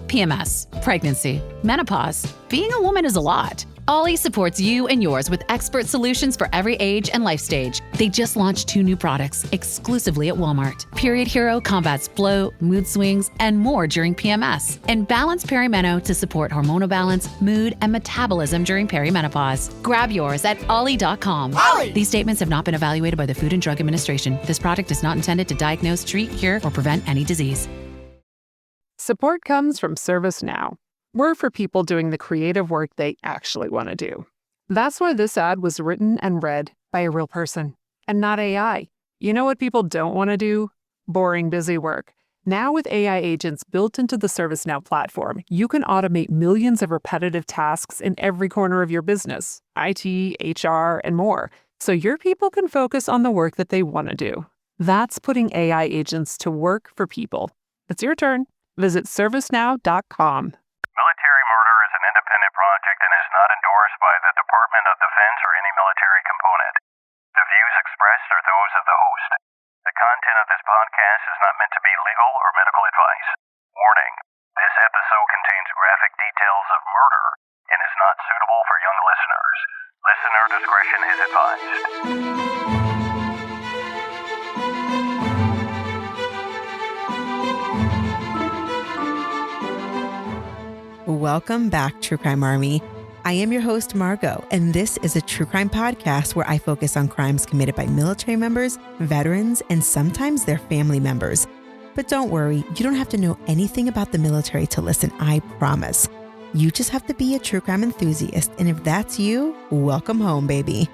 PMS, pregnancy, menopause. Being a woman is a lot. Ollie supports you and yours with expert solutions for every age and life stage. They just launched 2 new products exclusively at Walmart. Period Hero combats bloat, mood swings, and more during PMS. And Balance Perimeno to support hormonal balance, mood, and metabolism during perimenopause. Grab yours at ollie.com. Ollie! These statements have not been evaluated by the Food and Drug Administration. This product is not intended to diagnose, treat, cure, or prevent any disease. Support comes from ServiceNow. We're for people doing the creative work they actually want to do. That's why this ad was written and read by a real person and not AI. You know what people don't want to do? Boring, busy work. Now with AI agents built into the ServiceNow platform, you can automate millions of repetitive tasks in every corner of your business, IT, HR, and more, so your people can focus on the work that they want to do. That's putting AI agents to work for people. It's your turn. Visit servicenow.com. Military murder is an independent project and is not endorsed by the Department of Defense or any military component. The views expressed are those of the host. The content of this podcast is not meant to be legal or medical advice. Warning, this episode contains graphic details of murder and is not suitable for young listeners. Listener discretion is advised. Welcome back, True Crime Army. I am your host, Margot, and this is a true crime podcast where I focus on crimes committed by military members, veterans, and sometimes their family members. But don't worry, you don't have to know anything about the military to listen, I promise. You just have to be a true crime enthusiast, and if that's you, welcome home, baby.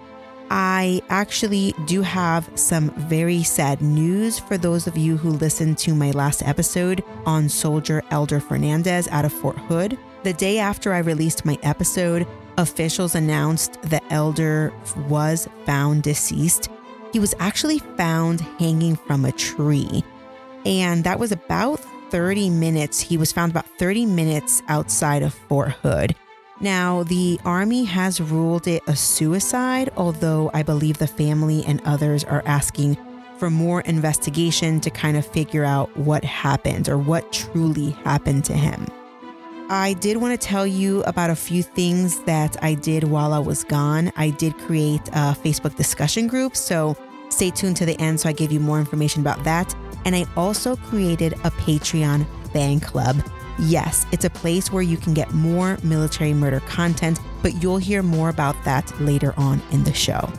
I actually do have some very sad news for those of you who listened to my last episode on Soldier Elder Fernandez out of Fort Hood. The day after I released my episode, officials announced the elder was found deceased. He was actually found hanging from a tree, and that was about 30 minutes. He was found about 30 minutes outside of Fort Hood. Now, the Army has ruled it a suicide, although I believe the family and others are asking for more investigation to kind of figure out what happened or what truly happened to him. I did want to tell you about a few things that I did while I was gone. I did create a Facebook discussion group, so stay tuned to the end so I give you more information about that. And I also created a Patreon fan club. Yes, it's a place where you can get more military murder content, but you'll hear more about that later on in the show.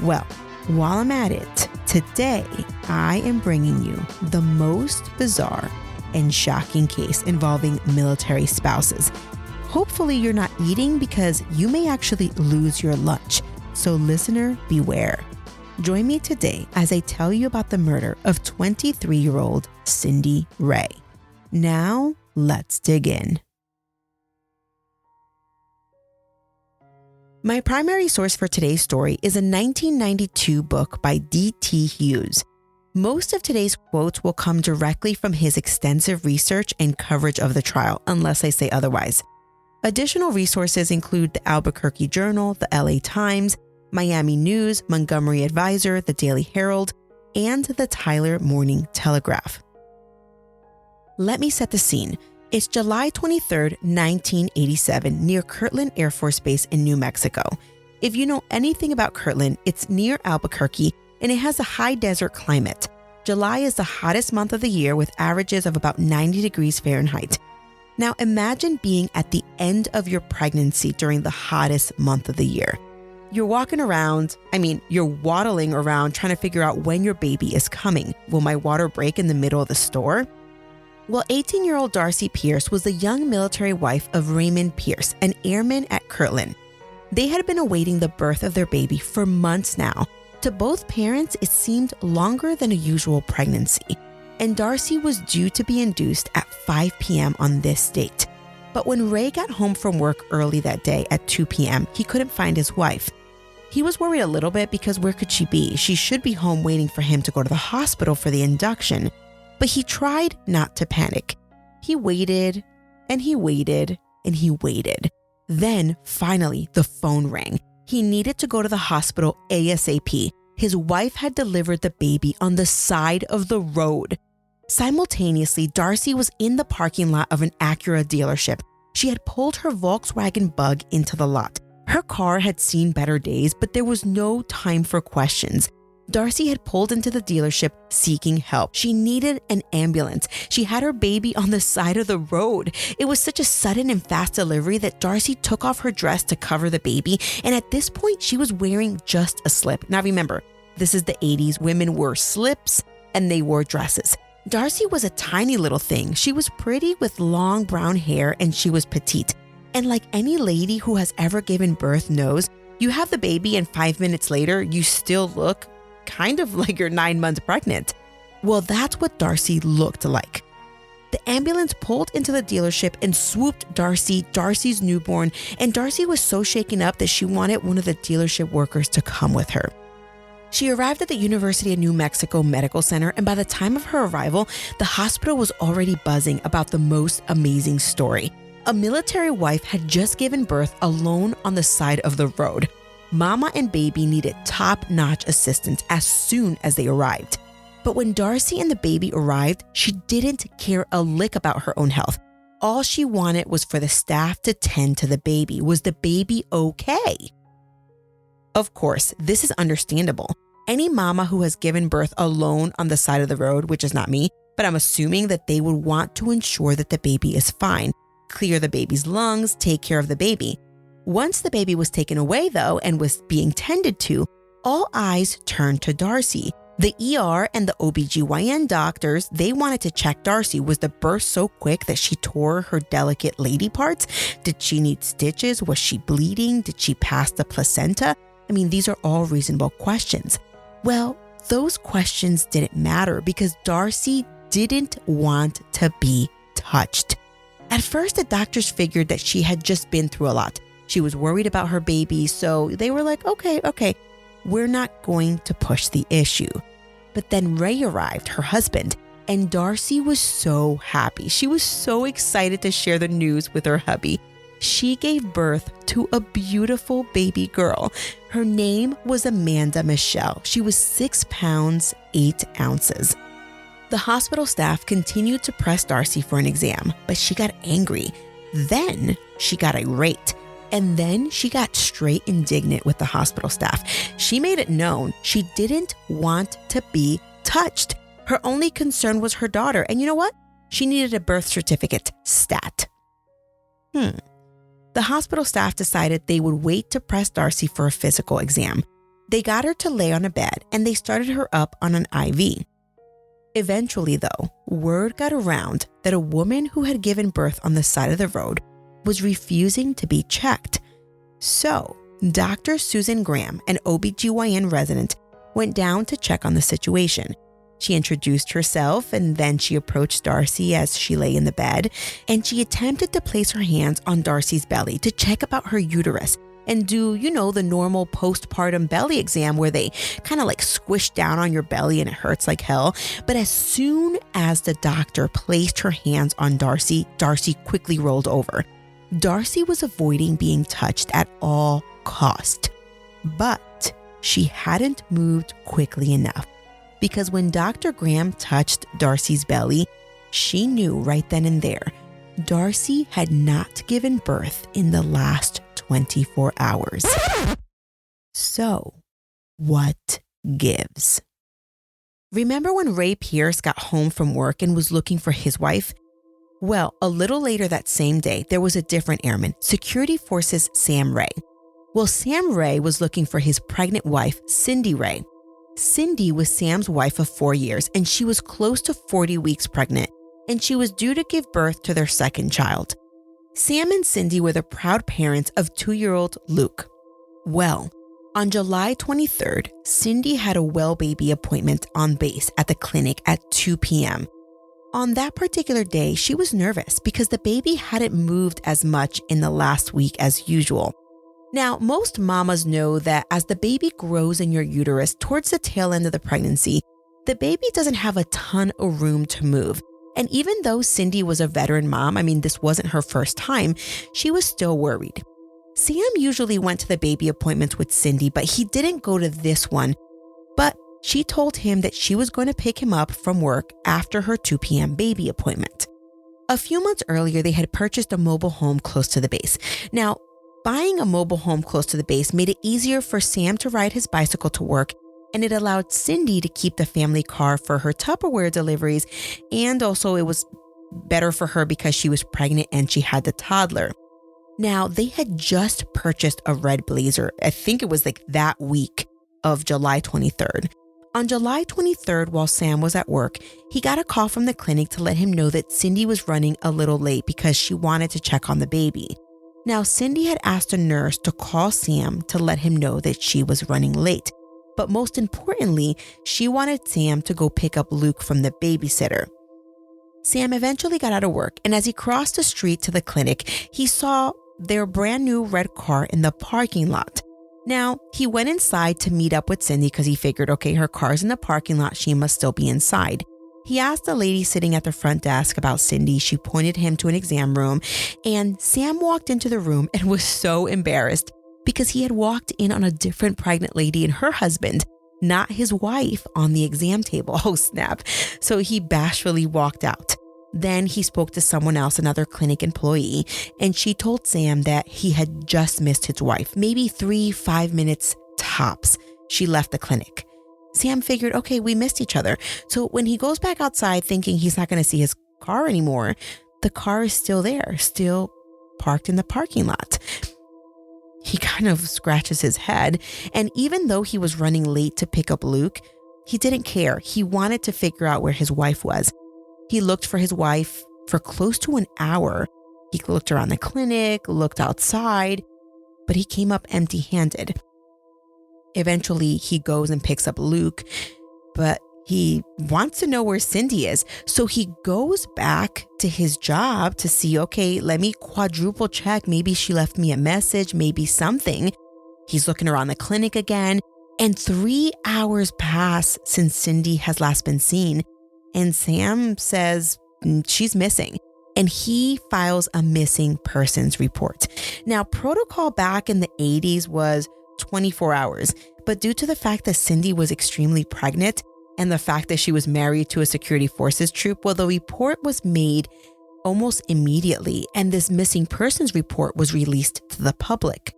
Well, while I'm at it, today I am bringing you the most bizarre and shocking case involving military spouses. Hopefully you're not eating because you may actually lose your lunch, so listener beware. Join me today as I tell you about the murder of 23-year-old Cindy Ray. Now, let's dig in. My primary source for today's story is a 1992 book by D.T. Hughes. Most of today's quotes will come directly from his extensive research and coverage of the trial, unless I say otherwise. Additional resources include the Albuquerque Journal, the LA Times, Miami News, Montgomery Advisor, the Daily Herald, and the Tyler Morning Telegraph. Let me set the scene. It's July 23rd, 1987, near Kirtland Air Force Base in New Mexico. If you know anything about Kirtland, it's near Albuquerque and it has a high desert climate. July is the hottest month of the year with averages of about 90 degrees Fahrenheit. Now imagine being at the end of your pregnancy during the hottest month of the year. You're walking around, you're waddling around trying to figure out when your baby is coming. Will my water break in the middle of the store? Well, 18-year-old Darcy Pierce was the young military wife of Raymond Pierce, an airman at Kirtland. They had been awaiting the birth of their baby for months now. To both parents, it seemed longer than a usual pregnancy, and Darcy was due to be induced at 5 p.m. on this date. But when Ray got home from work early that day at 2 p.m., he couldn't find his wife. He was worried a little bit because where could she be? She should be home waiting for him to go to the hospital for the induction. But he tried not to panic. He waited and he waited and he waited. Then finally the phone rang. He needed to go to the hospital ASAP. His wife had delivered the baby on the side of the road. Simultaneously, Darcy was in the parking lot of an Acura dealership. She had pulled her Volkswagen Bug into the lot. Her car had seen better days, but there was no time for questions. Darcy had pulled into the dealership seeking help. She needed an ambulance. She had her baby on the side of the road. It was such a sudden and fast delivery that Darcy took off her dress to cover the baby, and at this point, she was wearing just a slip. Now remember, this is the 80s. Women wore slips and they wore dresses. Darcy was a tiny little thing. She was pretty with long brown hair and she was petite. And like any lady who has ever given birth knows, you have the baby and 5 minutes later, you still look kind of like you're 9 months pregnant. Well, that's what Darcy looked like. The ambulance pulled into the dealership and swooped Darcy's newborn, and Darcy was so shaken up that she wanted one of the dealership workers to come with her. She arrived at the University of New Mexico Medical Center, and by the time of her arrival, the hospital was already buzzing about the most amazing story. A military wife had just given birth alone on the side of the road. Mama and baby needed top-notch assistance as soon as they arrived. But when Darcy and the baby arrived, she didn't care a lick about her own health. All she wanted was for the staff to tend to the baby. Was the baby okay? Of course, this is understandable. Any mama who has given birth alone on the side of the road, which is not me, but I'm assuming that they would want to ensure that the baby is fine, clear the baby's lungs, take care of the baby. Once the baby was taken away, though, and was being tended to, all eyes turned to Darcy. The ER and the OBGYN doctors, they wanted to check Darcy. Was the birth so quick that she tore her delicate lady parts? Did she need stitches? Was she bleeding? Did she pass the placenta? I mean, these are all reasonable questions. Well, those questions didn't matter because Darcy didn't want to be touched. At first, the doctors figured that she had just been through a lot. She was worried about her baby, so they were like, okay, we're not going to push the issue. But then Ray arrived, her husband, and Darcy was so happy. She was so excited to share the news with her hubby. She gave birth to a beautiful baby girl. Her name was Amanda Michelle. She was 6 pounds, 8 ounces. The hospital staff continued to press Darcy for an exam, but she got angry. Then she got irate. And then she got straight indignant with the hospital staff. She made it known she didn't want to be touched. Her only concern was her daughter. And you know what? She needed a birth certificate, stat. The hospital staff decided they would wait to press Darcy for a physical exam. They got her to lay on a bed and they started her up on an IV. Eventually, though, word got around that a woman who had given birth on the side of the road was refusing to be checked. So, Dr. Susan Graham, an OBGYN resident, went down to check on the situation. She introduced herself and then she approached Darcy as she lay in the bed, and she attempted to place her hands on Darcy's belly to check about her uterus and do, the normal postpartum belly exam where they kind of like squish down on your belly and it hurts like hell. But as soon as the doctor placed her hands on Darcy, Darcy quickly rolled over. Darcy was avoiding being touched at all cost, but she hadn't moved quickly enough because when Dr. Graham touched Darcy's belly, she knew right then and there Darcy had not given birth in the last 24 hours. So, what gives? Remember when Ray Pierce got home from work and was looking for his wife? Well, a little later that same day, there was a different airman, Security Forces Sam Ray. Well, Sam Ray was looking for his pregnant wife, Cindy Ray. Cindy was Sam's wife of 4 years, and she was close to 40 weeks pregnant, and she was due to give birth to their second child. Sam and Cindy were the proud parents of 2-year-old Luke. Well, on July 23rd, Cindy had a well baby appointment on base at the clinic at 2 p.m. On that particular day, she was nervous because the baby hadn't moved as much in the last week as usual. Now, most mamas know that as the baby grows in your uterus towards the tail end of the pregnancy, the baby doesn't have a ton of room to move. And even though Cindy was a veteran mom, this wasn't her first time, she was still worried. Sam usually went to the baby appointments with Cindy, but he didn't go to this one. But she told him that she was going to pick him up from work after her 2 p.m. baby appointment. A few months earlier, they had purchased a mobile home close to the base. Now, buying a mobile home close to the base made it easier for Sam to ride his bicycle to work, and it allowed Cindy to keep the family car for her Tupperware deliveries, and also it was better for her because she was pregnant and she had the toddler. Now, they had just purchased a red Blazer. I think it was like that week of July 23rd. On July 23rd, while Sam was at work, he got a call from the clinic to let him know that Cindy was running a little late because she wanted to check on the baby. Now, Cindy had asked a nurse to call Sam to let him know that she was running late. But most importantly, she wanted Sam to go pick up Luke from the babysitter. Sam eventually got out of work, and as he crossed the street to the clinic, he saw their brand new red car in the parking lot. Now, he went inside to meet up with Cindy because he figured, okay, her car's in the parking lot, she must still be inside. He asked the lady sitting at the front desk about Cindy. She pointed him to an exam room, and Sam walked into the room and was so embarrassed because he had walked in on a different pregnant lady and her husband, not his wife, on the exam table. Oh, snap. So he bashfully walked out. Then he spoke to someone else, another clinic employee, and she told Sam that he had just missed his wife, maybe 3-5 minutes tops. She left the clinic. Sam figured, okay, we missed each other. So when he goes back outside thinking he's not going to see his car anymore, the car is still there, still parked in the parking lot. He kind of scratches his head, and even though he was running late to pick up Luke, he didn't care. He wanted to figure out where his wife was. He looked for his wife for close to an hour. He looked around the clinic, looked outside, but he came up empty-handed. Eventually, he goes and picks up Luke, but he wants to know where Cindy is. So he goes back to his job to see, okay, let me quadruple check. Maybe she left me a message, maybe something. He's looking around the clinic again, and 3 hours pass since Cindy has last been seen. And Sam says she's missing, and he files a missing persons report. Now, protocol back in the 80s was 24 hours, but due to the fact that Cindy was extremely pregnant and the fact that she was married to a security forces troop, well, the report was made almost immediately, and this missing persons report was released to the public.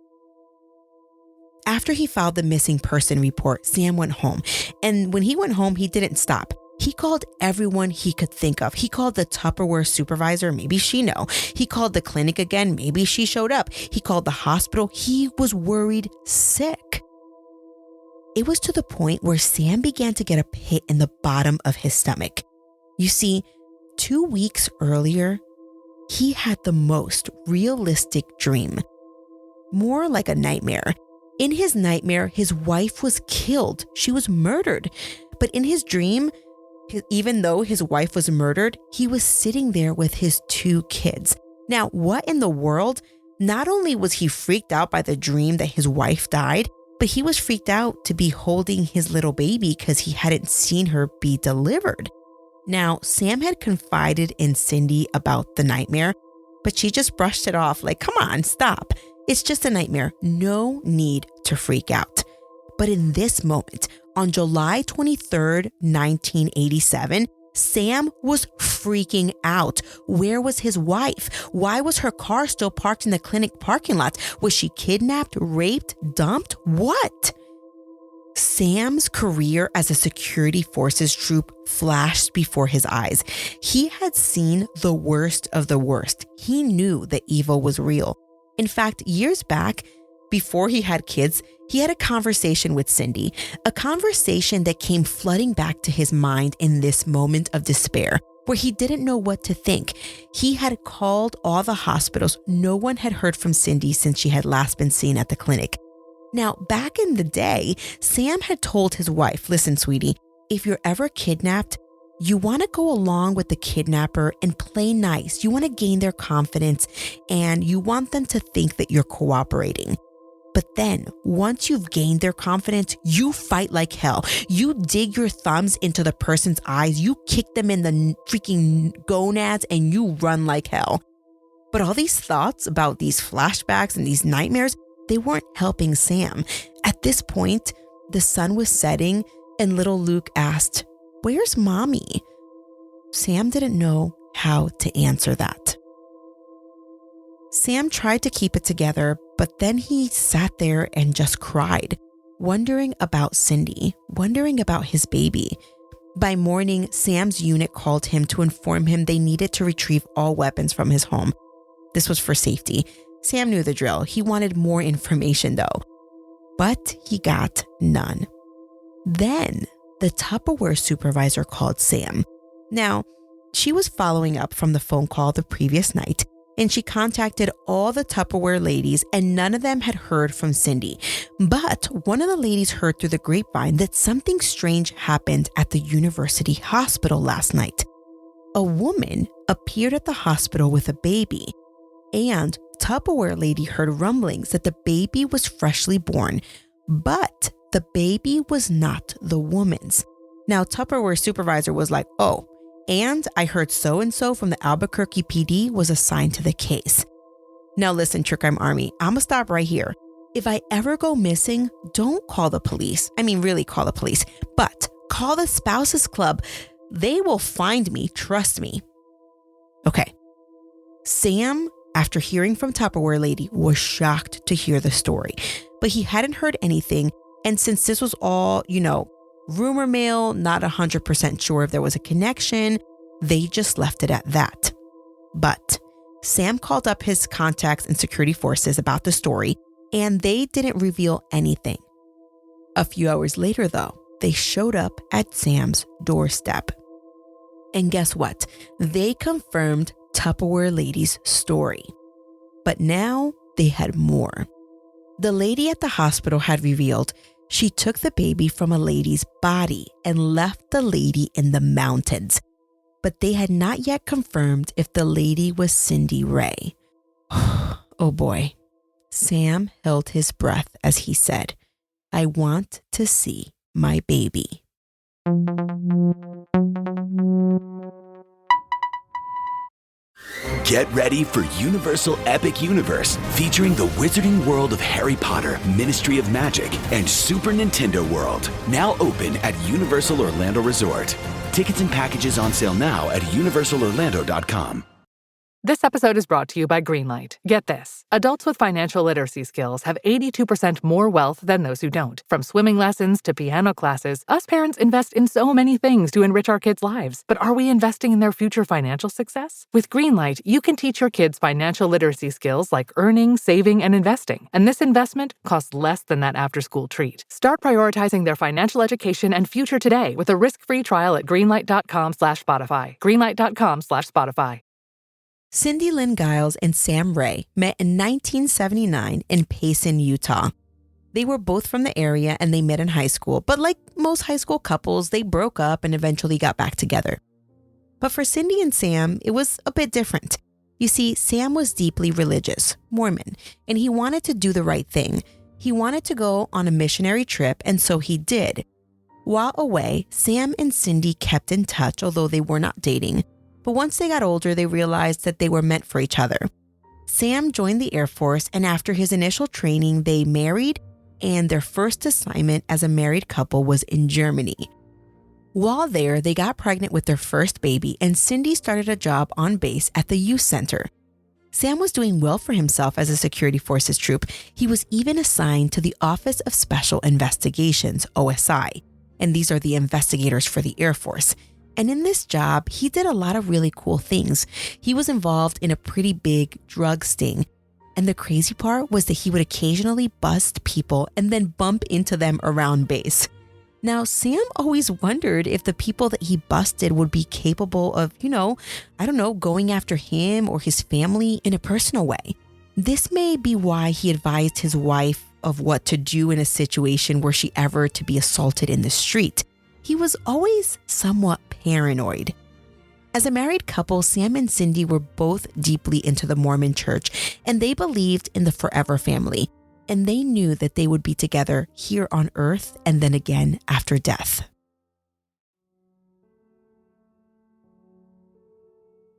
After he filed the missing person report, Sam went home, and when he went home, he didn't stop. He called everyone he could think of. He called the Tupperware supervisor, maybe she know. He called the clinic again, maybe she showed up. He called the hospital. He was worried sick. It was to the point where Sam began to get a pit in the bottom of his stomach. You see, 2 weeks earlier, he had the most realistic dream, more like a nightmare. In his nightmare, his wife was killed. She was murdered. But in his dream, even though his wife was murdered, he was sitting there with his 2 kids. Now, what in the world? Not only was he freaked out by the dream that his wife died, but he was freaked out to be holding his little baby because he hadn't seen her be delivered. Now, Sam had confided in Cindy about the nightmare, but she just brushed it off like, come on, stop. It's just a nightmare. No need to freak out. But in this moment, on July 23rd, 1987, Sam was freaking out. Where was his wife? Why was her car still parked in the clinic parking lot? Was she kidnapped, raped, dumped? What? Sam's career as a security forces troop flashed before his eyes. He had seen the worst of the worst. He knew that evil was real. In fact, years back, before he had kids, he had a conversation with Cindy, a conversation that came flooding back to his mind in this moment of despair, where he didn't know what to think. He had called all the hospitals. No one had heard from Cindy since she had last been seen at the clinic. Now, back in the day, Sam had told his wife, listen, sweetie, if you're ever kidnapped, you want to go along with the kidnapper and play nice. You want to gain their confidence, and you want them to think that you're cooperating. But then once you've gained their confidence, you fight like hell. You dig your thumbs into the person's eyes, you kick them in the freaking gonads, and you run like hell. But all these thoughts about these flashbacks and these nightmares, they weren't helping Sam. At this point, the sun was setting And little Luke asked, "Where's Mommy?" Sam didn't know how to answer that. Sam tried to keep it together, but then he sat there and just cried, wondering about Cindy, wondering about his baby. By morning, Sam's unit called him to inform him they needed to retrieve all weapons from his home. This was for safety. Sam knew the drill. He wanted more information though, but he got none. Then the Tupperware supervisor called Sam. Now, she was following up from the phone call the previous night, and she contacted all the Tupperware ladies, and none of them had heard from Cindy. But one of the ladies heard through the grapevine that something strange happened at the university hospital last night. A woman appeared at the hospital with a baby, and Tupperware lady heard rumblings that the baby was freshly born, but the baby was not the woman's. Now, Tupperware supervisor was like, "Oh, and I heard so-and-so from the Albuquerque PD was assigned to the case." Now listen, True Crime Army, I'm gonna stop right here. If I ever go missing, don't call the police. I mean, really call the police, but call the Spouses Club. They will find me, trust me. Okay. Sam, after hearing from Tupperware lady, was shocked to hear the story, but he hadn't heard anything. And since this was all, rumor mill, not 100% sure if there was a connection, they just left it at that. But Sam called up his contacts in security forces about the story, and they didn't reveal anything. A few hours later, though, they showed up at Sam's doorstep. And guess what? They confirmed Tupperware lady's story. But now they had more. The lady at the hospital had revealed she took the baby from a lady's body and left the lady in the mountains. But they had not yet confirmed if the lady was Cindy Ray. Oh boy. Sam held his breath as he said, "I want to see my baby." Get ready for Universal Epic Universe, featuring the wizarding world of Harry Potter, Ministry of Magic, and Super Nintendo World. Now open at Universal Orlando Resort. Tickets and packages on sale now at universalorlando.com. This episode is brought to you by Greenlight. Get this. Adults with financial literacy skills have 82% more wealth than those who don't. From swimming lessons to piano classes, us parents invest in so many things to enrich our kids' lives. But are we investing in their future financial success? With Greenlight, you can teach your kids financial literacy skills like earning, saving, and investing. And this investment costs less than that after-school treat. Start prioritizing their financial education and future today with a risk-free trial at greenlight.com/Spotify. Greenlight.com/Spotify. Cindy Lynn Giles and Sam Ray met in 1979 in Payson, Utah. They were both from the area and they met in high school, but like most high school couples, they broke up and eventually got back together. But for Cindy and Sam, it was a bit different. You see, Sam was deeply religious, Mormon, and he wanted to do the right thing. He wanted to go on a missionary trip, and so he did. While away, Sam and Cindy kept in touch, although they were not dating. But once they got older, they realized that they were meant for each other. Sam joined the Air Force, and after his initial training, they married, and their first assignment as a married couple was in Germany. While there, they got pregnant with their first baby, and Cindy started a job on base at the youth center. Sam was doing well for himself as a security forces troop. He was even assigned to the Office of Special Investigations, OSI, and these are the investigators for the Air Force. And in this job, he did a lot of really cool things. He was involved in a pretty big drug sting. And the crazy part was that he would occasionally bust people and then bump into them around base. Now, Sam always wondered if the people that he busted would be capable of, going after him or his family in a personal way. This may be why he advised his wife of what to do in a situation were she ever to be assaulted in the street. He was always somewhat paranoid. As a married couple, Sam and Cindy were both deeply into the Mormon church, and they believed in the forever family, and they knew that they would be together here on earth and then again after death.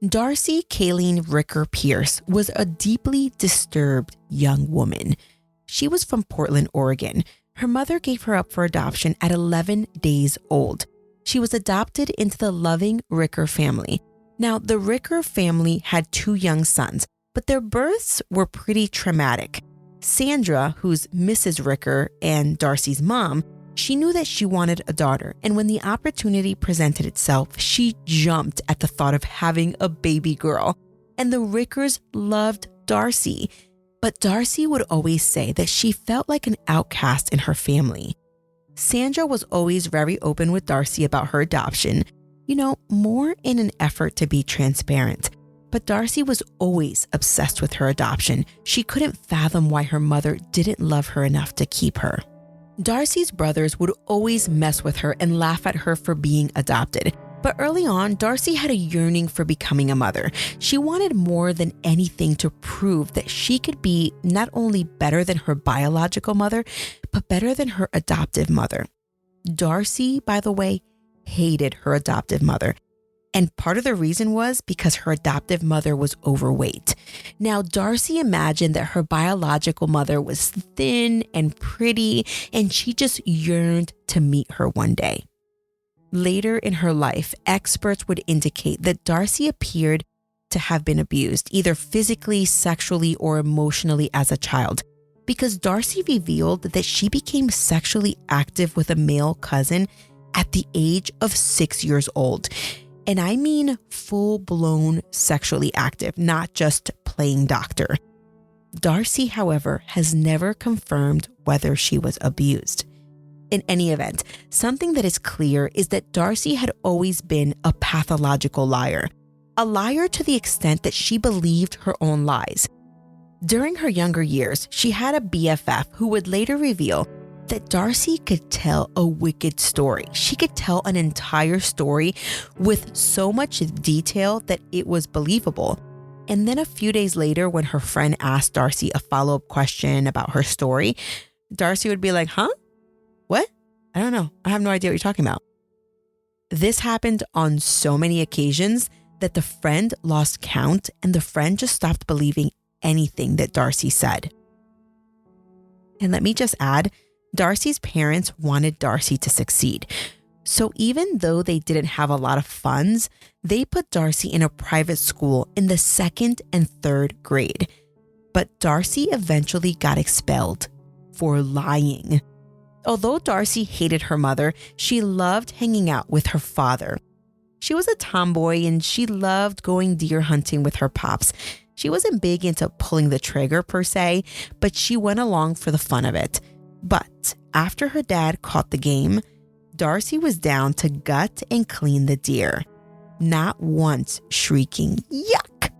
Darcy Kayleen Ricker Pierce was a deeply disturbed young woman. She was from Portland, Oregon. Her mother gave her up for adoption at 11 days old. She was adopted into the loving Ricker family. Now, the Ricker family had 2 young sons, but their births were pretty traumatic. Sandra, who's Mrs. Ricker and Darcy's mom, she knew that she wanted a daughter, and when the opportunity presented itself, she jumped at the thought of having a baby girl. And the Rickers loved Darcy, but Darcy would always say that she felt like an outcast in her family. Sandra was always very open with Darcy about her adoption, more in an effort to be transparent. But Darcy was always obsessed with her adoption. She couldn't fathom why her mother didn't love her enough to keep her. Darcy's brothers would always mess with her and laugh at her for being adopted. But early on, Darcy had a yearning for becoming a mother. She wanted more than anything to prove that she could be not only better than her biological mother, but better than her adoptive mother. Darcy, by the way, hated her adoptive mother. And part of the reason was because her adoptive mother was overweight. Now, Darcy imagined that her biological mother was thin and pretty, and she just yearned to meet her one day. Later in her life, experts would indicate that Darcy appeared to have been abused, either physically, sexually, or emotionally as a child, because Darcy revealed that she became sexually active with a male cousin at the age of 6 years old. And I mean full-blown sexually active, not just playing doctor. Darcy, however, has never confirmed whether she was abused. In any event, something that is clear is that Darcy had always been a pathological liar. A liar to the extent that she believed her own lies. During her younger years, she had a BFF who would later reveal that Darcy could tell a wicked story. She could tell an entire story with so much detail that it was believable. And then a few days later, when her friend asked Darcy a follow-up question about her story, Darcy would be like, "Huh? What? I don't know. I have no idea what you're talking about." This happened on so many occasions that the friend lost count and the friend just stopped believing anything that Darcy said. And let me just add, Darcy's parents wanted Darcy to succeed. So even though they didn't have a lot of funds, they put Darcy in a private school in the 2nd and 3rd grade. But Darcy eventually got expelled for lying. Although Darcy hated her mother, she loved hanging out with her father. She was a tomboy and she loved going deer hunting with her pops. She wasn't big into pulling the trigger per se, but she went along for the fun of it. But after her dad caught the game, Darcy was down to gut and clean the deer, not once shrieking, "Yuck!"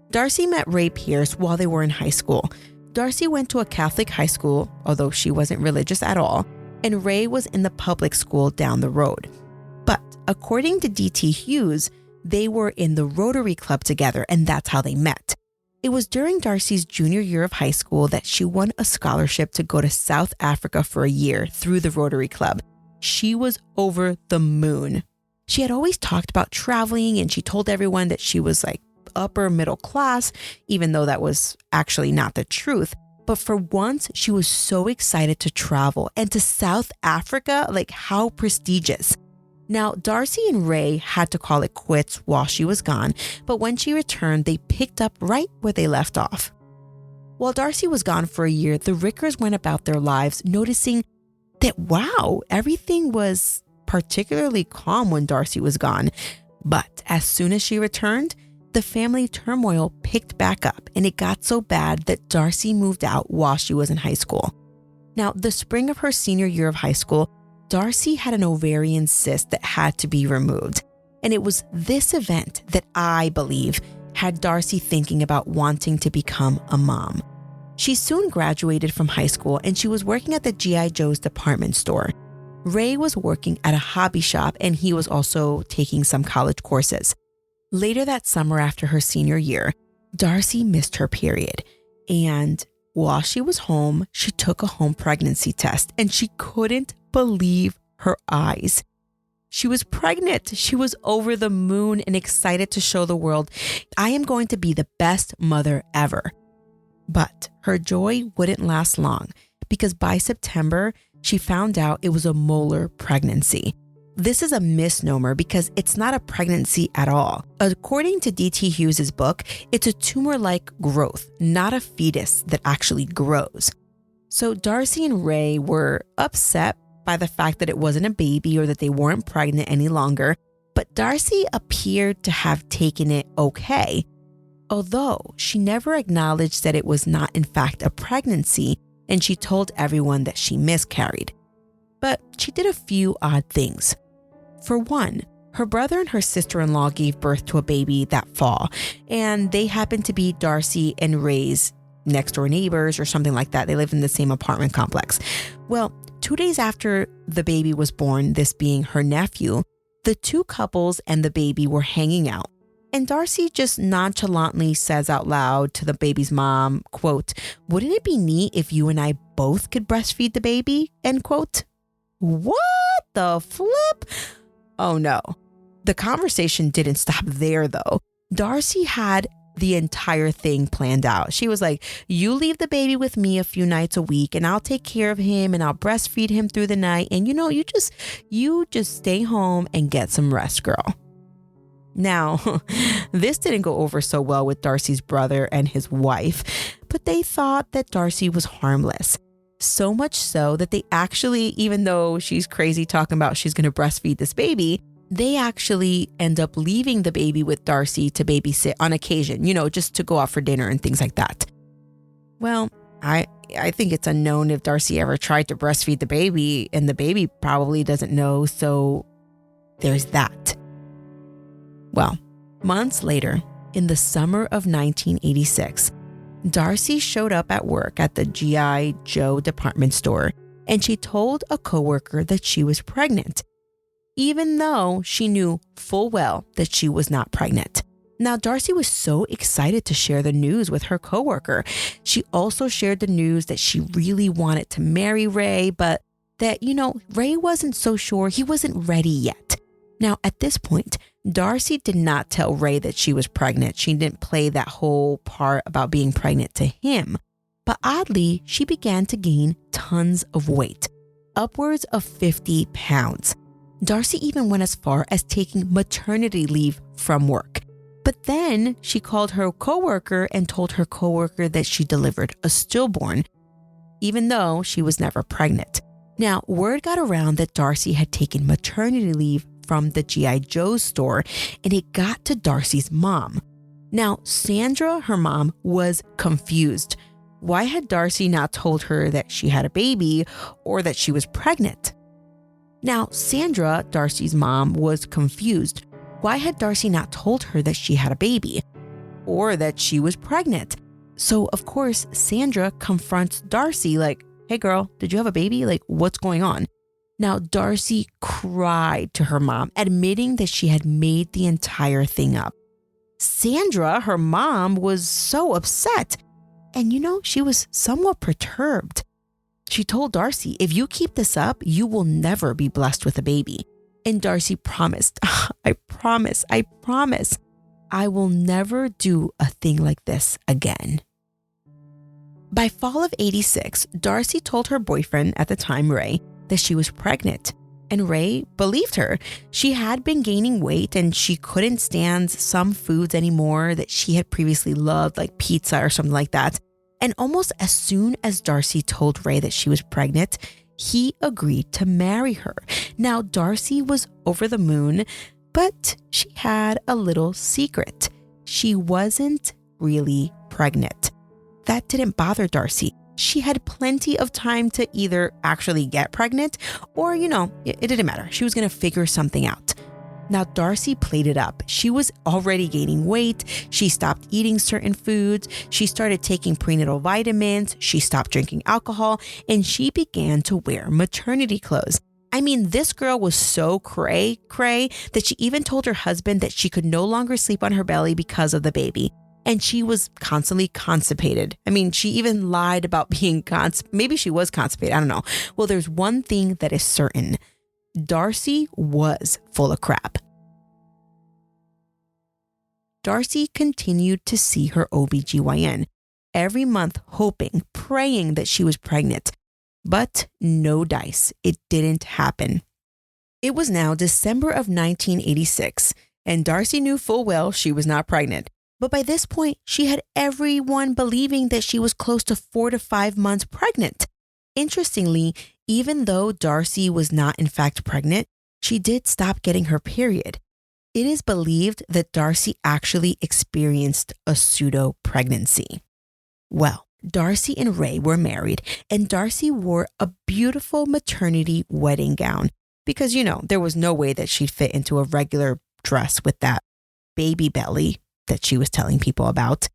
Darcy met Ray Pierce while they were in high school. Darcy went to a Catholic high school, although she wasn't religious at all, and Ray was in the public school down the road. But according to D.T. Hughes, they were in the Rotary Club together, and that's how they met. It was during Darcy's junior year of high school that she won a scholarship to go to South Africa for a year through the Rotary Club. She was over the moon. She had always talked about traveling, and she told everyone that she was like upper middle class, even though that was actually not the truth. But for once, she was so excited to travel, and to South Africa, like how prestigious. Now, Darcy and Ray had to call it quits while she was gone, but when she returned, they picked up right where they left off. While Darcy was gone for a year, the Rickers went about their lives noticing that, wow, everything was particularly calm when Darcy was gone. But as soon as she returned, the family turmoil picked back up, and it got so bad that Darcy moved out while she was in high school. Now, the spring of her senior year of high school, Darcy had an ovarian cyst that had to be removed. And it was this event that I believe had Darcy thinking about wanting to become a mom. She soon graduated from high school and she was working at the G.I. Joe's department store. Ray was working at a hobby shop and he was also taking some college courses. Later that summer after her senior year, Darcy missed her period. And while she was home, she took a home pregnancy test and she couldn't believe her eyes. She was pregnant. She was over the moon and excited to show the world, "I am going to be the best mother ever." But her joy wouldn't last long because by September, she found out it was a molar pregnancy. This is a misnomer because it's not a pregnancy at all. According to D.T. Hughes' book, it's a tumor-like growth, not a fetus that actually grows. So Darcy and Ray were upset by the fact that it wasn't a baby or that they weren't pregnant any longer, but Darcy appeared to have taken it okay, although she never acknowledged that it was not in fact a pregnancy, and she told everyone that she miscarried. But she did a few odd things. For one, her brother and her sister-in-law gave birth to a baby that fall, and they happened to be Darcy and Ray's next-door neighbors or something like that. They lived in the same apartment complex. Well, 2 days after the baby was born, this being her nephew, the two couples and the baby were hanging out. And Darcy just nonchalantly says out loud to the baby's mom, quote, "Wouldn't it be neat if you and I both could breastfeed the baby?" End quote. What the flip? Oh no. The conversation didn't stop there though. Darcy had the entire thing planned out. She was like, "You leave the baby with me a few nights a week and I'll take care of him and I'll breastfeed him through the night. And you just stay home and get some rest, girl." Now, this didn't go over so well with Darcy's brother and his wife, but they thought that Darcy was harmless. So much so that they actually, even though she's crazy talking about she's going to breastfeed this baby, they actually end up leaving the baby with Darcy to babysit on occasion, just to go out for dinner and things like that. Well, I think it's unknown if Darcy ever tried to breastfeed the baby, and the baby probably doesn't know, so there's that. Well, months later, in the summer of 1986, Darcy showed up at work at the G.I. Joe department store, and she told a coworker that she was pregnant, even though she knew full well that she was not pregnant. Now, Darcy was so excited to share the news with her coworker. She also shared the news that she really wanted to marry Ray, but that, Ray wasn't so sure. He wasn't ready yet. Now, at this point, Darcy did not tell Ray that she was pregnant. She didn't play that whole part about being pregnant to him. But oddly, she began to gain tons of weight, upwards of 50 pounds. Darcy even went as far as taking maternity leave from work. But then she called her coworker and told her coworker that she delivered a stillborn, even though she was never pregnant. Now, word got around that Darcy had taken maternity leave from the G.I. Joe store, and it got to Darcy's mom. Now, Sandra, her mom, was confused. Why had Darcy not told her that she had a baby or that she was pregnant? Now, Sandra, Darcy's mom, was confused. Why had Darcy not told her that she had a baby or that she was pregnant? So, of course, Sandra confronts Darcy like, "Hey girl, did you have a baby? Like, what's going on?" Now, Darcy cried to her mom, admitting that she had made the entire thing up. Sandra, her mom, was so upset. And she was somewhat perturbed. She told Darcy, "If you keep this up, you will never be blessed with a baby." And Darcy promised, I promise, I will never do a thing like this again." By fall of 86, Darcy told her boyfriend at the time, Ray, that she was pregnant, and Ray believed her. She had been gaining weight and she couldn't stand some foods anymore that she had previously loved, like pizza or something like that. And almost as soon as Darcy told Ray that she was pregnant, he agreed to marry her. Now, Darcy was over the moon, but she had a little secret. She wasn't really pregnant. That didn't bother Darcy. She had plenty of time to either actually get pregnant or, it didn't matter. She was going to figure something out. Now, Darcy played it up. She was already gaining weight. She stopped eating certain foods. She started taking prenatal vitamins. She stopped drinking alcohol, and she began to wear maternity clothes. I mean, this girl was so cray that she even told her husband that she could no longer sleep on her belly because of the baby. And she was constantly constipated. I mean, she even lied about being maybe she was constipated. I don't know. Well, there's one thing that is certain. Darcy was full of crap. Darcy continued to see her OBGYN, every month hoping, praying that she was pregnant. But no dice. It didn't happen. It was now December of 1986, and Darcy knew full well she was not pregnant. But by this point, she had everyone believing that she was close to 4 to 5 months pregnant. Interestingly, even though Darcy was not in fact pregnant, she did stop getting her period. It is believed that Darcy actually experienced a pseudo-pregnancy. Well, Darcy and Ray were married, and Darcy wore a beautiful maternity wedding gown because, there was no way that she'd fit into a regular dress with that baby belly that she was telling people about.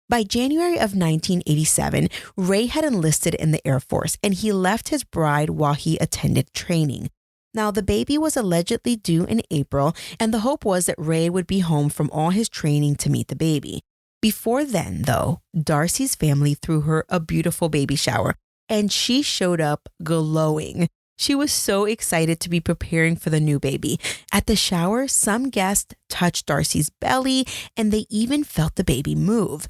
By January of 1987, Ray had enlisted in the Air Force, and he left his bride while he attended training. Now, the baby was allegedly due in April, and the hope was that Ray would be home from all his training to meet the baby. Before then, though, Darcy's family threw her a beautiful baby shower, and she showed up glowing. She was so excited to be preparing for the new baby. At the shower, some guests touched Darcy's belly, and they even felt the baby move.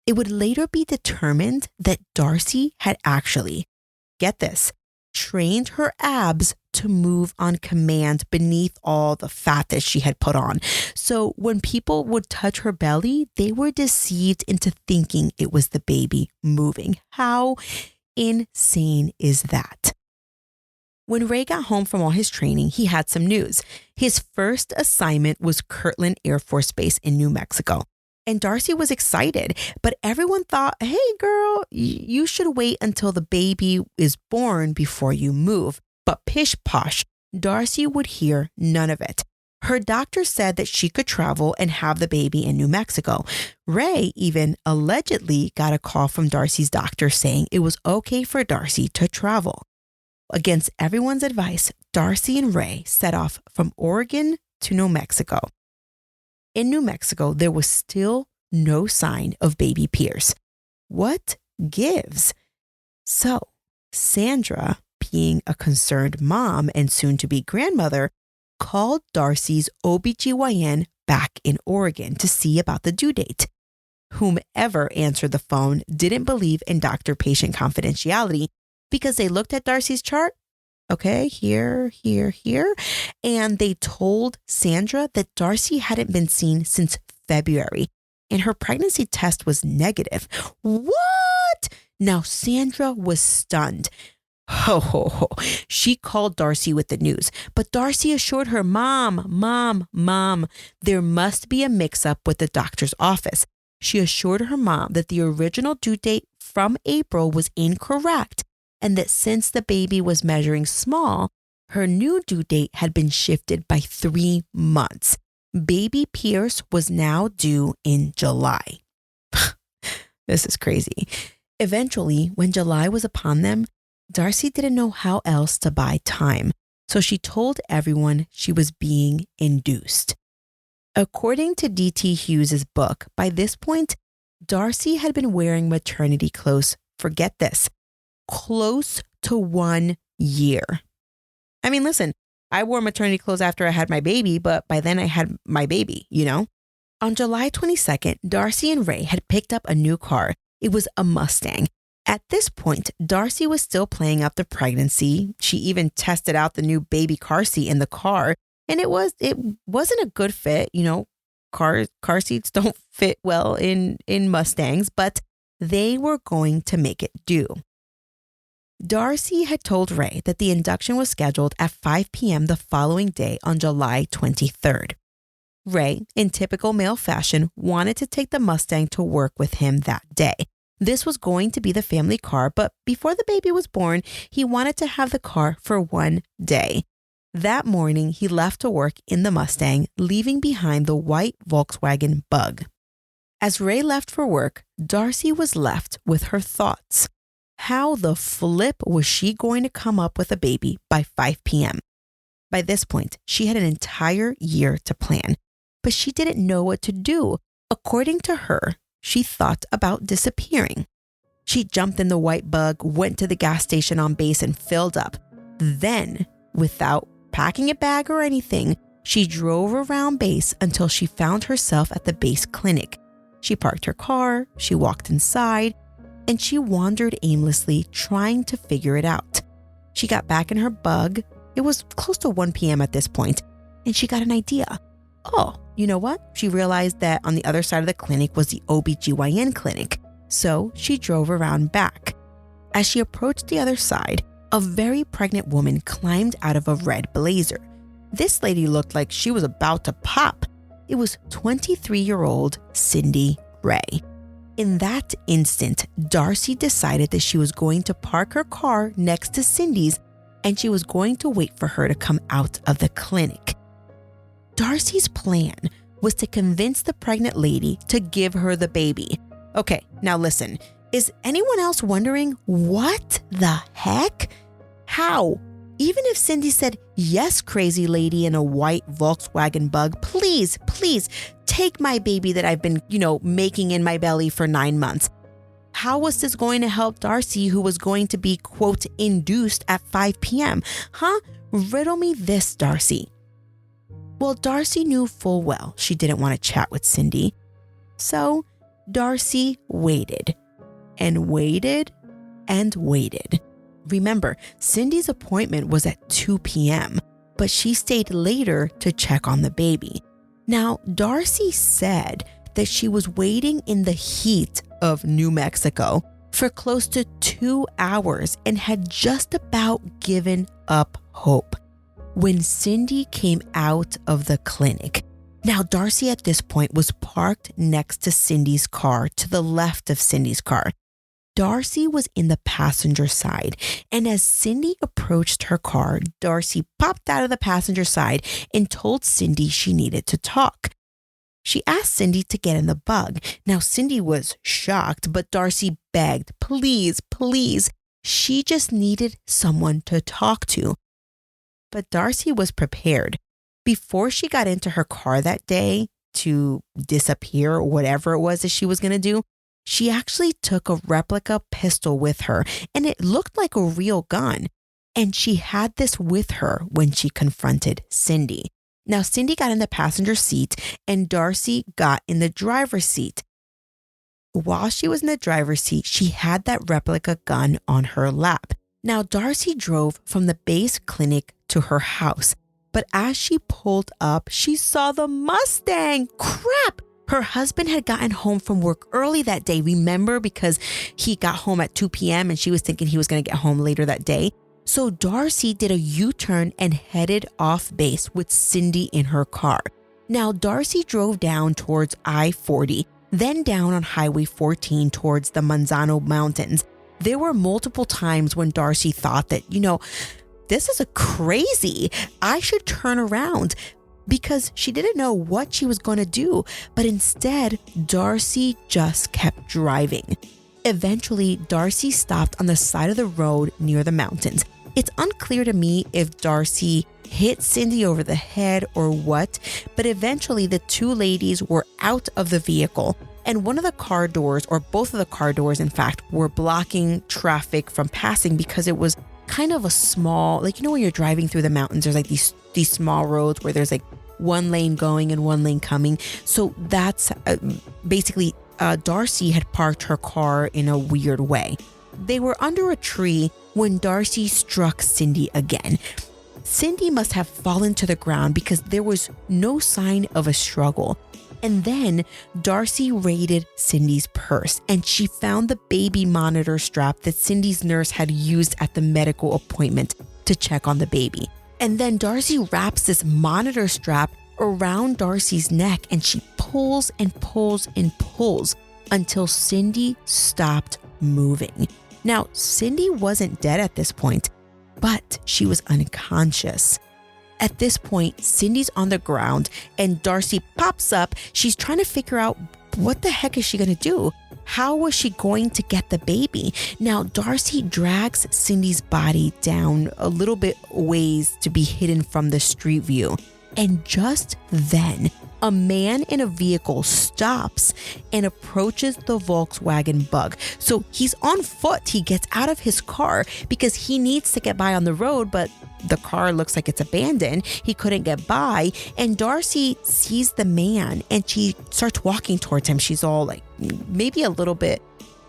It would later be determined that Darcy had actually, get this, trained her abs to move on command beneath all the fat that she had put on. So when people would touch her belly, they were deceived into thinking it was the baby moving. How insane is that? When Ray got home from all his training, he had some news. His first assignment was Kirtland Air Force Base in New Mexico. And Darcy was excited, but everyone thought, hey girl, you should wait until the baby is born before you move. But pish posh, Darcy would hear none of it. Her doctor said that she could travel and have the baby in New Mexico. Ray even allegedly got a call from Darcy's doctor saying it was okay for Darcy to travel. Against everyone's advice, Darcy and Ray set off from Oregon to New Mexico. In New Mexico, there was still no sign of baby Pierce. What gives? So, Sandra, being a concerned mom and soon-to-be grandmother, called Darcy's OBGYN back in Oregon to see about the due date. Whomever answered the phone didn't believe in doctor-patient confidentiality because they looked at Darcy's chart. Okay, here, and they told Sandra that Darcy hadn't been seen since February, and her pregnancy test was negative. What? Now Sandra was stunned. Ho, ho, ho. She called Darcy with the news, but Darcy assured her, Mom, there must be a mix-up with the doctor's office. She assured her mom that the original due date from April was incorrect, and that since the baby was measuring small, her new due date had been shifted by 3 months. Baby Pierce was now due in July. This is crazy. Eventually, when July was upon them, Darcy didn't know how else to buy time, so she told everyone she was being induced. According to D.T. Hughes' book, by this point, Darcy had been wearing maternity clothes, forget this, close to 1 year. I mean, listen, I wore maternity clothes after I had my baby, but by then I had my baby, On July 22nd, Darcy and Ray had picked up a new car. It was a Mustang. At this point, Darcy was still playing up the pregnancy. She even tested out the new baby car seat in the car, and it wasn't a good fit. Car seats don't fit well in Mustangs, but they were going to make it do. Darcy had told Ray that the induction was scheduled at 5 p.m. the following day on July 23rd. Ray, in typical male fashion, wanted to take the Mustang to work with him that day. This was going to be the family car, but before the baby was born, he wanted to have the car for 1 day. That morning, he left to work in the Mustang, leaving behind the white Volkswagen Bug. As Ray left for work, Darcy was left with her thoughts. How the flip was she going to come up with a baby by 5 p.m.? By this point, she had an entire year to plan, but she didn't know what to do. According to her, she thought about disappearing. She jumped in the white Bug, went to the gas station on base and filled up. Then, without packing a bag or anything, she drove around base until she found herself at the base clinic. She parked her car, she walked inside, and she wandered aimlessly, trying to figure it out. She got back in her bug. It was close to 1 p.m. at this point, and she got an idea. Oh, you know what? She realized that on the other side of the clinic was the OBGYN clinic, so she drove around back. As she approached the other side, a very pregnant woman climbed out of a red blazer. This lady looked like she was about to pop. It was 23-year-old Cindy Ray. In that instant, Darcy decided that she was going to park her car next to Cindy's and she was going to wait for her to come out of the clinic. Darcy's plan was to convince the pregnant lady to give her the baby. Okay, now listen, is anyone else wondering what the heck? How? Even if Cindy said, yes, crazy lady in a white Volkswagen Bug, please, please take my baby that I've been, making in my belly for 9 months. How was this going to help Darcy, who was going to be, quote, induced at 5 p.m.? Huh? Riddle me this, Darcy. Well, Darcy knew full well she didn't want to chat with Cindy. So Darcy waited and waited and waited. Remember, Cindy's appointment was at 2 p.m., but she stayed later to check on the baby. Now, Darcy said that she was waiting in the heat of New Mexico for close to 2 hours and had just about given up hope when Cindy came out of the clinic. Now, Darcy at this point was parked next to Cindy's car, to the left of Cindy's car. Darcy was in the passenger side, and as Cindy approached her car, Darcy popped out of the passenger side and told Cindy she needed to talk. She asked Cindy to get in the Bug. Now, Cindy was shocked, but Darcy begged, please, please. She just needed someone to talk to. But Darcy was prepared. Before she got into her car that day to disappear or whatever it was that she was going to do, she actually took a replica pistol with her, and it looked like a real gun. And she had this with her when she confronted Cindy. Now, Cindy got in the passenger seat and Darcy got in the driver's seat. While she was in the driver's seat, she had that replica gun on her lap. Now, Darcy drove from the base clinic to her house, but as she pulled up, she saw the Mustang. Crap! Her husband had gotten home from work early that day, remember, because he got home at 2 p.m. and she was thinking he was going to get home later that day. So Darcy did a U-turn and headed off base with Cindy in her car. Now, Darcy drove down towards I-40, then down on Highway 14 towards the Manzano Mountains. There were multiple times when Darcy thought that, this is crazy. I should turn around, because she didn't know what she was going to do. But instead, Darcy just kept driving. Eventually, Darcy stopped on the side of the road near the mountains. It's unclear to me if Darcy hit Cindy over the head or what, but eventually the two ladies were out of the vehicle, and one of the car doors, or both of the car doors, in fact, were blocking traffic from passing because it was kind of a small, when you're driving through the mountains, there's these small roads where there's one lane going and one lane coming. So that's basically Darcy had parked her car in a weird way. They were under a tree when Darcy struck Cindy again. Cindy must have fallen to the ground because there was no sign of a struggle. And then Darcy raided Cindy's purse and she found the baby monitor strap that Cindy's nurse had used at the medical appointment to check on the baby. And then Darcy wraps this monitor strap around Darcy's neck and she pulls and pulls and pulls until Cindy stopped moving. Now, Cindy wasn't dead at this point, but she was unconscious. At this point, Cindy's on the ground and Darcy pops up. She's trying to figure out what the heck is she going to do? How was she going to get the baby? Now, Darcy drags Cindy's body down a little bit ways to be hidden from the street view. And just then, a man in a vehicle stops and approaches the Volkswagen Bug. So he's on foot. He gets out of his car because he needs to get by on the road, but the car looks like it's abandoned. He couldn't get by. And Darcy sees the man and she starts walking towards him. She's all maybe a little bit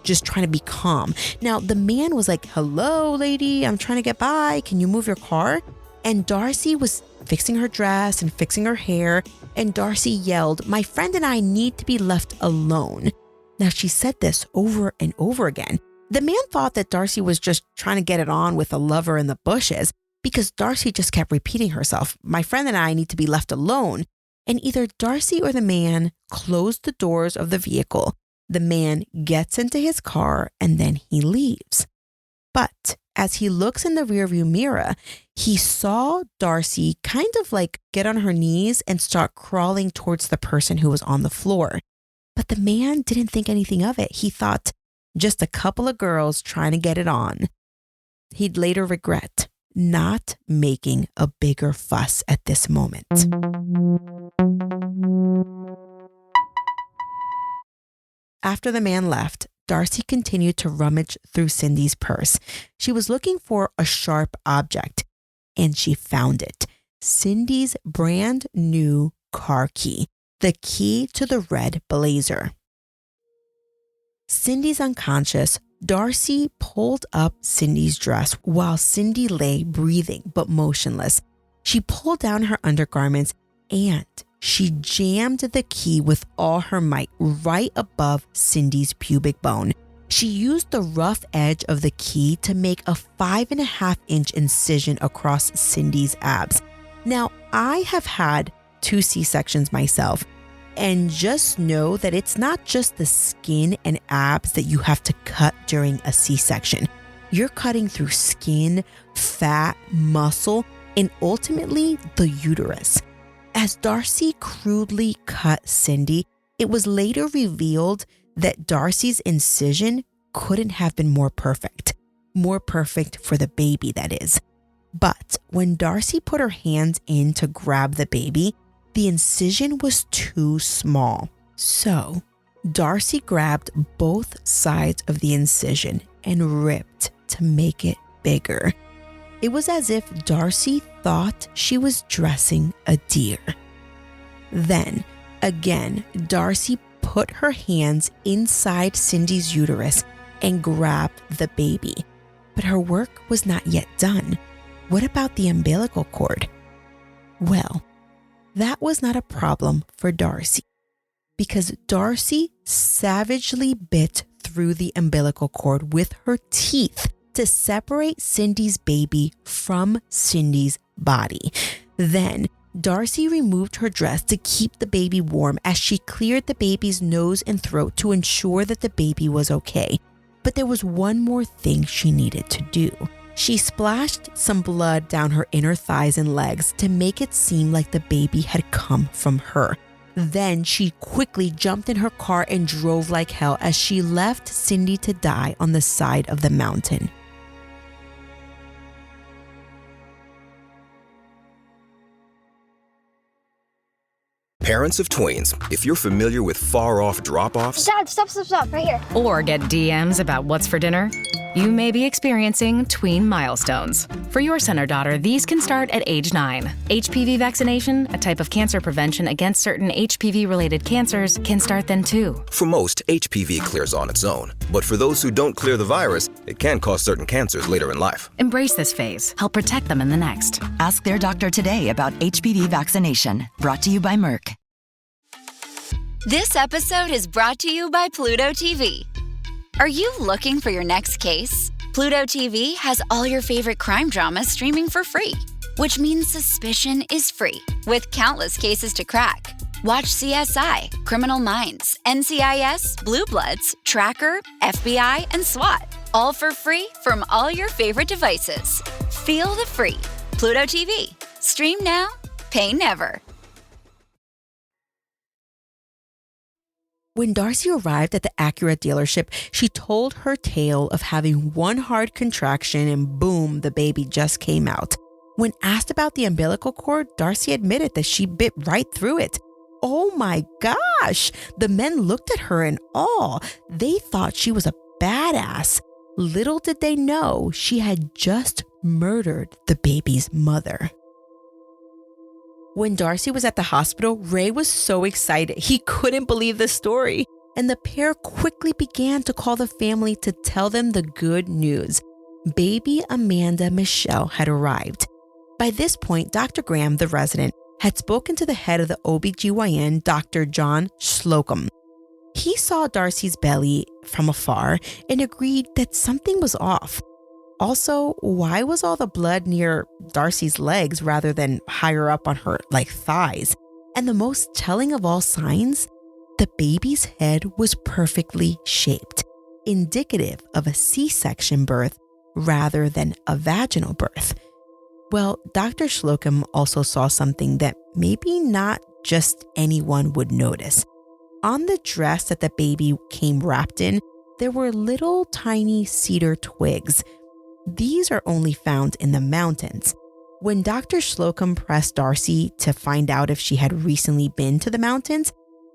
just trying to be calm. Now, the man was like, "Hello, lady, I'm trying to get by. Can you move your car?" And Darcy was fixing her dress and fixing her hair. And Darcy yelled, "My friend and I need to be left alone." Now, she said this over and over again. The man thought that Darcy was just trying to get it on with a lover in the bushes because Darcy just kept repeating herself, "My friend and I need to be left alone." And either Darcy or the man closed the doors of the vehicle. The man gets into his car and then he leaves. But as he looks in the rearview mirror, he saw Darcy kind of like get on her knees and start crawling towards the person who was on the floor. But the man didn't think anything of it. He thought, just a couple of girls trying to get it on. He'd later regret not making a bigger fuss at this moment. After the man left, Darcy continued to rummage through Cindy's purse. She was looking for a sharp object, and she found it. Cindy's brand new car key, the key to the red Blazer. Cindy's unconscious. Darcy pulled up Cindy's dress while Cindy lay breathing but motionless. She pulled down her undergarments and she jammed the key with all her might right above Cindy's pubic bone. She used the rough edge of the key to make a 5.5-inch incision across Cindy's abs. Now, I have had 2 C-sections myself, and just know that it's not just the skin and abs that you have to cut during a C-section. You're cutting through skin, fat, muscle, and ultimately the uterus. As Darcy crudely cut Cindy, it was later revealed that Darcy's incision couldn't have been more perfect. More perfect for the baby, that is. But when Darcy put her hands in to grab the baby, the incision was too small. So Darcy grabbed both sides of the incision and ripped to make it bigger. It was as if Darcy thought she was dressing a deer. Then, again, Darcy put her hands inside Cindy's uterus and grabbed the baby. But her work was not yet done. What about the umbilical cord? Well, that was not a problem for Darcy because Darcy savagely bit through the umbilical cord with her teeth to separate Cindy's baby from Cindy's body. Then Darcy removed her dress to keep the baby warm as she cleared the baby's nose and throat to ensure that the baby was okay. But there was one more thing she needed to do. She splashed some blood down her inner thighs and legs to make it seem like the baby had come from her. Then she quickly jumped in her car and drove like hell as she left Cindy to die on the side of the mountain. Parents of tweens, if you're familiar with far-off drop-offs... Dad, stop, right here. Or get DMs about what's for dinner, you may be experiencing tween milestones. For your son or daughter, these can start at age 9. HPV vaccination, a type of cancer prevention against certain HPV-related cancers, can start then too. For most, HPV clears on its own. But for those who don't clear the virus, it can cause certain cancers later in life. Embrace this phase. Help protect them in the next. Ask their doctor today about HPV vaccination. Brought to you by Merck. This episode is brought to you by Pluto TV. Are you looking for your next case? Pluto TV has all your favorite crime dramas streaming for free, which means suspicion is free, with countless cases to crack. Watch CSI, Criminal Minds, NCIS, Blue Bloods, Tracker, FBI, and SWAT, all for free from all your favorite devices. Feel the free. Pluto TV. Stream now, pay never. When Darcy arrived at the Acura dealership, she told her tale of having one hard contraction and boom, the baby just came out. When asked about the umbilical cord, Darcy admitted that she bit right through it. Oh my gosh! The men looked at her in awe. They thought she was a badass. Little did they know she had just murdered the baby's mother. When Darcy was at the hospital, Ray was so excited. He couldn't believe the story. and the pair quickly began to call the family to tell them the good news. Baby Amanda Michelle had arrived. By this point, Dr. Graham, the resident, had spoken to the head of the OBGYN, Dr. John Slocum. He saw Darcy's belly from afar and agreed that something was off. Also, why was all the blood near Darcy's legs rather than higher up on her thighs? And the most telling of all signs, the baby's head was perfectly shaped, indicative of a C-section birth rather than a vaginal birth. Well, Dr. Slocum also saw something that maybe not just anyone would notice. On the dress that the baby came wrapped in, there were little tiny cedar twigs. These are only found in the mountains. When Dr. Slocum pressed Darcy to find out if she had recently been to the mountains,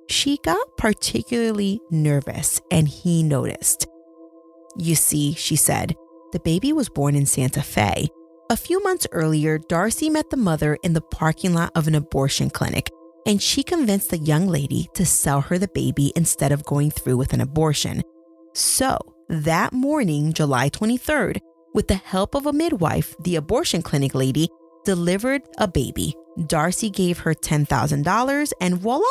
she got particularly nervous, and he noticed. You see, she said, the baby was born in Santa Fe. A few months earlier, Darcy met the mother in the parking lot of an abortion clinic, and she convinced the young lady to sell her the baby instead of going through with an abortion. So, that morning, July 23rd, with the help of a midwife, the abortion clinic lady delivered a baby. Darcy gave her $10,000 and voila,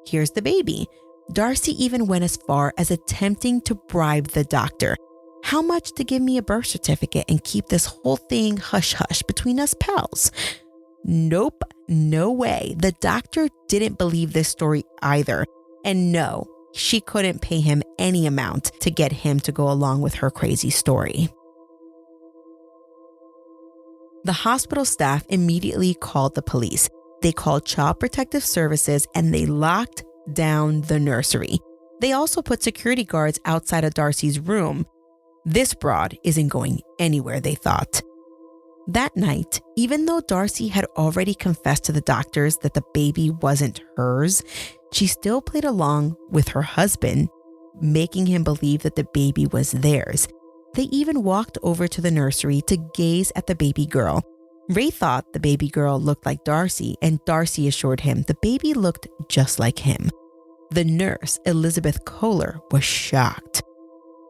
here's the baby. Darcy even went as far as attempting to bribe the doctor. How much to give me a birth certificate and keep this whole thing hush-hush between us pals? Nope, no way. The doctor didn't believe this story either. And no, she couldn't pay him any amount to get him to go along with her crazy story. The hospital staff immediately called the police. They called Child Protective Services and they locked down the nursery. They also put security guards outside of Darcy's room. This broad isn't going anywhere, they thought. That night, even though Darcy had already confessed to the doctors that the baby wasn't hers, she still played along with her husband, making him believe that the baby was theirs. They even walked over to the nursery to gaze at the baby girl. Ray thought the baby girl looked like Darcy, and Darcy assured him the baby looked just like him. The nurse, Elizabeth Kohler, was shocked.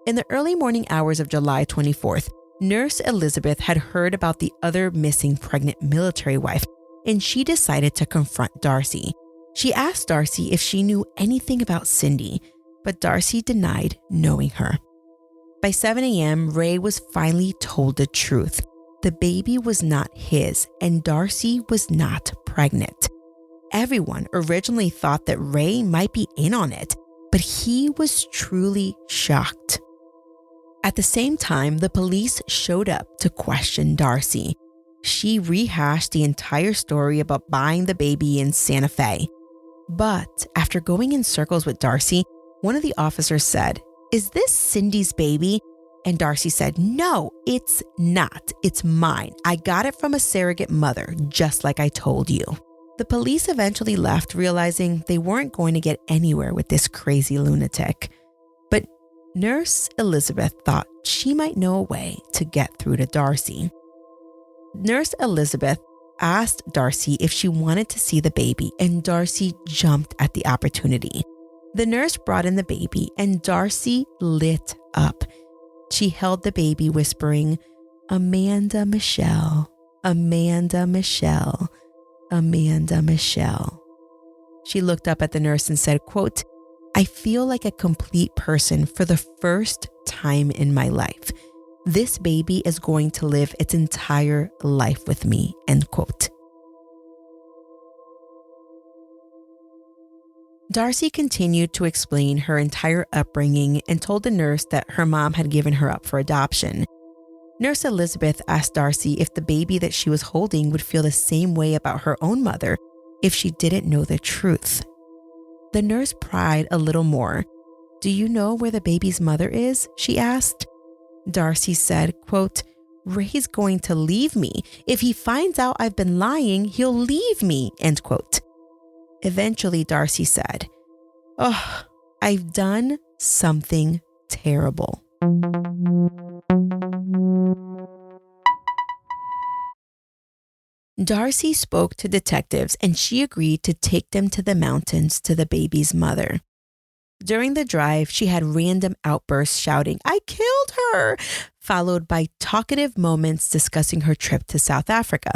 In the early morning hours of July 24th, Nurse Elizabeth had heard about the other missing pregnant military wife, and she decided to confront Darcy. She asked Darcy if she knew anything about Cindy, but Darcy denied knowing her. By 7 a.m., Ray was finally told the truth. The baby was not his, and Darcy was not pregnant. Everyone originally thought that Ray might be in on it, but he was truly shocked. At the same time, the police showed up to question Darcy. She rehashed the entire story about buying the baby in Santa Fe. But after going in circles with Darcy, one of the officers said, "Is this Cindy's baby?" And Darcy said, "No, it's not. It's mine. I got it from a surrogate mother, just like I told you." The police eventually left, realizing they weren't going to get anywhere with this crazy lunatic. But Nurse Elizabeth thought she might know a way to get through to Darcy. Nurse Elizabeth asked Darcy if she wanted to see the baby, and Darcy jumped at the opportunity. The nurse brought in the baby, and Darcy lit up. She held the baby, whispering, "Amanda Michelle, Amanda Michelle, Amanda Michelle." She looked up at the nurse and said, quote, "I feel like a complete person for the first time in my life. This baby is going to live its entire life with me," end quote. Darcy continued to explain her entire upbringing and told the nurse that her mom had given her up for adoption. Nurse Elizabeth asked Darcy if the baby that she was holding would feel the same way about her own mother if she didn't know the truth. The nurse pried a little more. "Do you know where the baby's mother is?" she asked. Darcy said, quote, "Ray's going to leave me. If he finds out I've been lying, he'll leave me," end quote. Eventually, Darcy said, "Oh, I've done something terrible." Darcy spoke to detectives and she agreed to take them to the mountains to the baby's mother. During the drive, she had random outbursts shouting, "I killed her," followed by talkative moments discussing her trip to South Africa.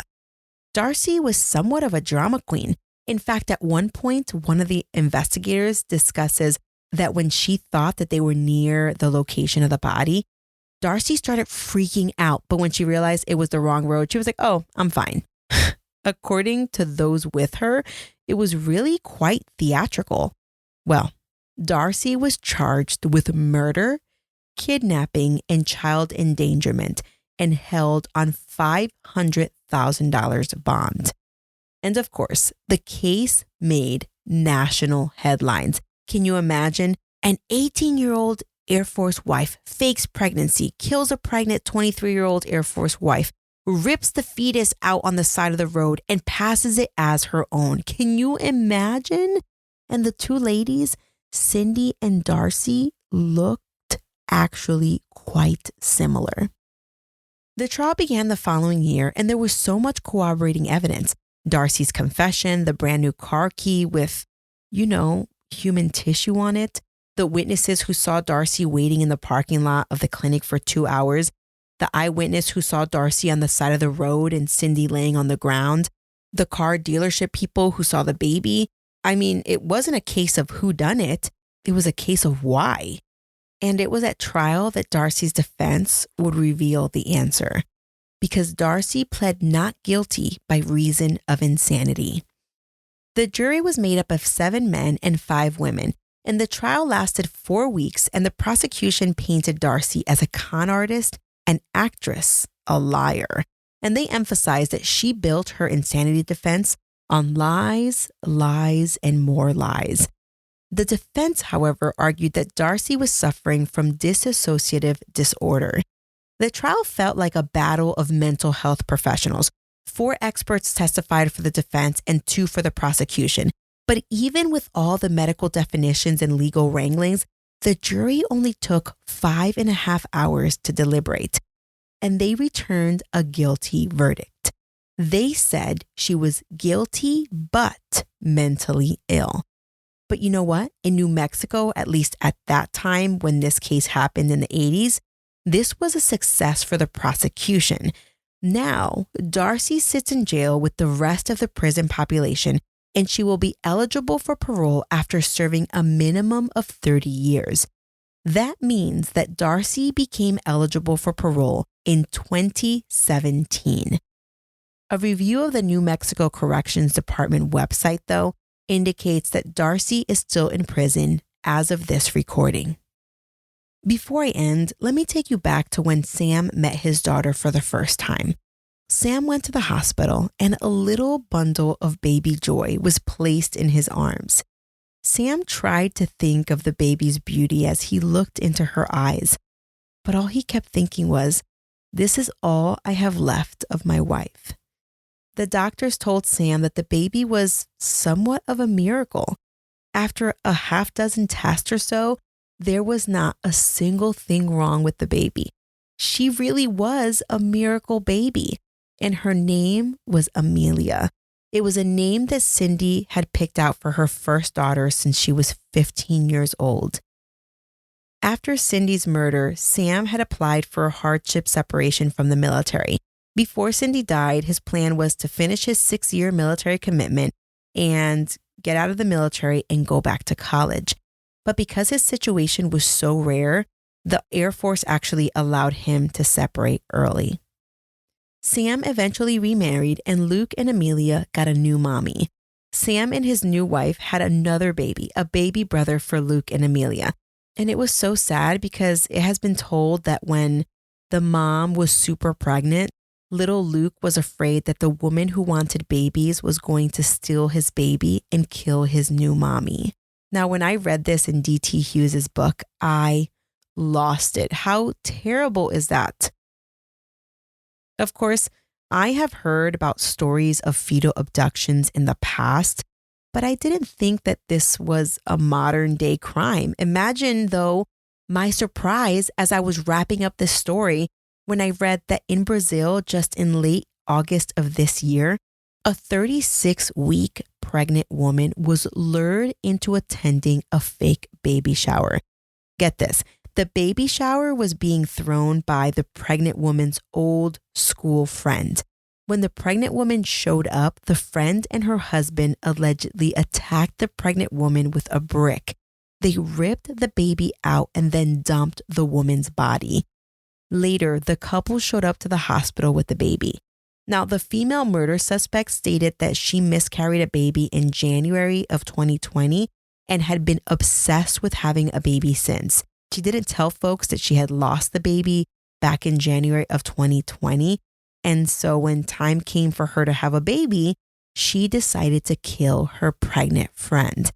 Darcy was somewhat of a drama queen. In fact, at one point, one of the investigators discusses that when she thought that they were near the location of the body, Darcy started freaking out. But when she realized it was the wrong road, she was like, "Oh, I'm fine." According to those with her, it was really quite theatrical. Well, Darcy was charged with murder, kidnapping, and child endangerment and held on $500,000 bond. And of course, the case made national headlines. Can you imagine? An 18-year-old Air Force wife fakes pregnancy, kills a pregnant 23-year-old Air Force wife, rips the fetus out on the side of the road and passes it as her own. Can you imagine? And the two ladies, Cindy and Darcy, looked actually quite similar. The trial began the following year, and there was so much corroborating evidence. Darcy's confession, the brand new car key with, human tissue on it, the witnesses who saw Darcy waiting in the parking lot of the clinic for 2 hours, the eyewitness who saw Darcy on the side of the road and Cindy laying on the ground, the car dealership people who saw the baby. I mean, it wasn't a case of who done it. It was a case of why. And it was at trial that Darcy's defense would reveal the answer, because Darcy pled not guilty by reason of insanity. The jury was made up of 7 men and 5 women, and the trial lasted 4 weeks, and the prosecution painted Darcy as a con artist, an actress, a liar. And they emphasized that she built her insanity defense on lies, lies, and more lies. The defense, however, argued that Darcy was suffering from dissociative disorder. The trial felt like a battle of mental health professionals. 4 experts testified for the defense and 2 for the prosecution. But even with all the medical definitions and legal wranglings, the jury only took 5.5 hours to deliberate, and they returned a guilty verdict. They said she was guilty but mentally ill. But you know what? In New Mexico, at least at that time when this case happened in the 80s, this was a success for the prosecution. Now, Darcy sits in jail with the rest of the prison population, and she will be eligible for parole after serving a minimum of 30 years. That means that Darcy became eligible for parole in 2017. A review of the New Mexico Corrections Department website, though, indicates that Darcy is still in prison as of this recording. Before I end, let me take you back to when Sam met his daughter for the first time. Sam went to the hospital and a little bundle of baby joy was placed in his arms. Sam tried to think of the baby's beauty as he looked into her eyes, but all he kept thinking was, "This is all I have left of my wife." The doctors told Sam that the baby was somewhat of a miracle. After a half dozen tests or so, there was not a single thing wrong with the baby. She really was a miracle baby, and her name was Amelia. It was a name that Cindy had picked out for her first daughter since she was 15 years old. After Cindy's murder, Sam had applied for a hardship separation from the military. Before Cindy died, his plan was to finish his 6-year military commitment and get out of the military and go back to college. But because his situation was so rare, the Air Force actually allowed him to separate early. Sam eventually remarried, and Luke and Amelia got a new mommy. Sam and his new wife had another baby, a baby brother for Luke and Amelia. And it was so sad because it has been told that when the mom was super pregnant, little Luke was afraid that the woman who wanted babies was going to steal his baby and kill his new mommy. Now, when I read this in D.T. Hughes's book, I lost it. How terrible is that? Of course, I have heard about stories of fetal abductions in the past, but I didn't think that this was a modern day crime. Imagine, though, my surprise as I was wrapping up this story when I read that in Brazil, just in late August of this year, a 36-week pregnant woman was lured into attending a fake baby shower. Get this. The baby shower was being thrown by the pregnant woman's old school friend. When the pregnant woman showed up, the friend and her husband allegedly attacked the pregnant woman with a brick. They ripped the baby out and then dumped the woman's body. Later, the couple showed up to the hospital with the baby. Now, the female murder suspect stated that she miscarried a baby in January of 2020 and had been obsessed with having a baby since. She didn't tell folks that she had lost the baby back in January of 2020. And so when time came for her to have a baby, she decided to kill her pregnant friend.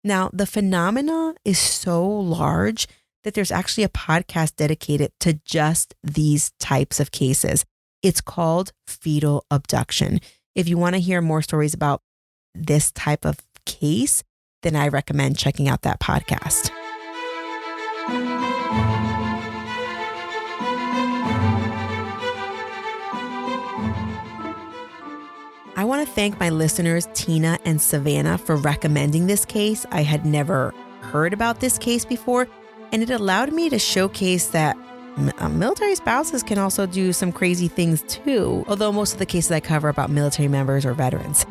Now, the phenomena is so large that there's actually a podcast dedicated to just these types of cases. It's called fetal abduction. If you want to hear more stories about this type of case, then I recommend checking out that podcast. I want to thank my listeners, Tina and Savannah, for recommending this case. I had never heard about this case before, and it allowed me to showcase that military spouses can also do some crazy things too, although most of the cases I cover are about military members or veterans.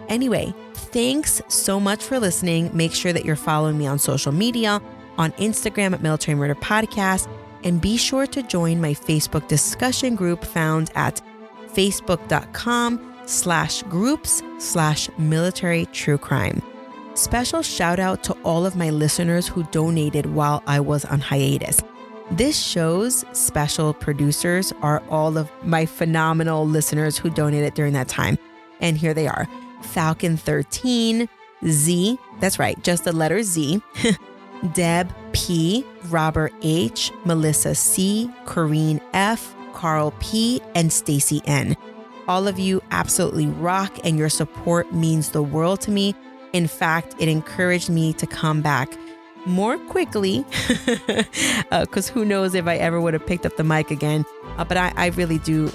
Anyway, thanks so much for listening. Make sure that you're following me on social media, on Instagram at Military Murder Podcast, and be sure to join my Facebook discussion group found at facebook.com/groups/military true crime. Special shout out to all of my listeners who donated while I was on hiatus. This show's special producers are all of my phenomenal listeners who donated during that time. And here they are: Falcon 13, Z, that's right, just the letter Z, Deb P, Robert H, Melissa C, Corrine F, Carl P, and Stacy N. All of you absolutely rock, and your support means the world to me. In fact, it encouraged me to come back more quickly because who knows if I ever would have picked up the mic again. But I really do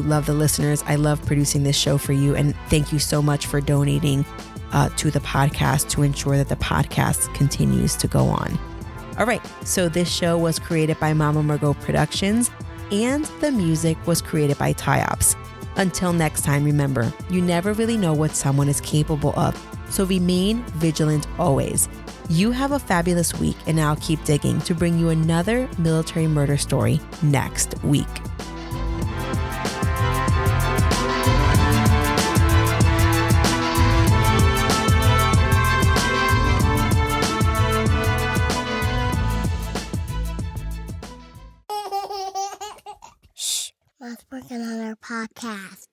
love the listeners. I love producing this show for you. And thank you so much for donating to the podcast to ensure that the podcast continues to go on. All right. So this show was created by Mama Margot Productions, and the music was created by Tyops. Until next time, remember, you never really know what someone is capable of. So remain vigilant always. You have a fabulous week, and I'll keep digging to bring you another military murder story next week. Shh, Mom's working on our podcast.